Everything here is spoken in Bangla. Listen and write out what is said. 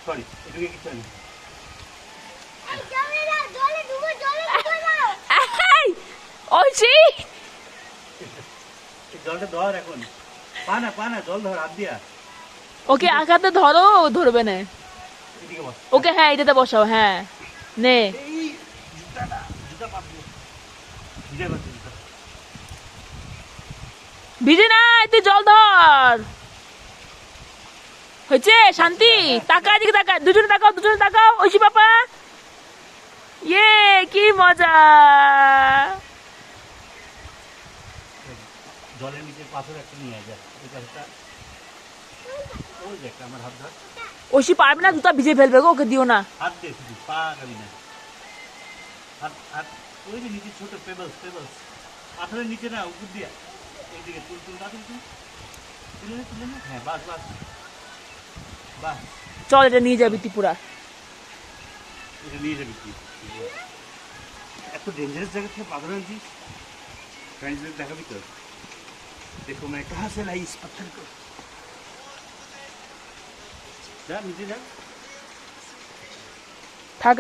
সরি এদিকে কিছু নেই। ঐশী জলটা ধর এখন, পা না জল ধর হাত দিয়া। ওকে আঘাতে ধরো, ধরবে না। এদিকে বস। ওকে হ্যাঁ এটাতে বসাও, হ্যাঁ নে। এই জুতাটা, জুতা পাতবো, ভিজে পাচ্ছে জুতা। ভিজে না, তুই জল ধর। হয়েছে শান্তি? তাকা এদিকে, তাকা, দুজনে তাকাও, দুজনে তাকাও। ঐশী পাপা, ইয়ে কি মজা। জলের নিচে পাথর একটা নিয়ে যায়, ওই পাথরটা ওই যে একটা, আমার হাত ধর। ঐশী পারবে না, জুতা ভিজে ফেলবে গো, ওকে দিও না। হাত দে শুধু, পা গাবি না। হাত হাত ওই যে নিচে ছোট পেবলস, পেবলস পাথরের নিচে না, উপর দিয়া এইদিকে তুল তুল তুল তুলে নে, তুলে নে। হ্যাঁ বাস বাস বাস, চল এটা নিয়ে যাবি ত্রিপুরা। এটা নিয়ে যাবি তুই। এত ডেঞ্জারাস জায়গা থেকে পাথর আনছিস, ফ্রেন্ডসদের দেখাবি তো। देखो मैं कहाँ से लाई इस पत्थर को। जा नीचे जा। থাক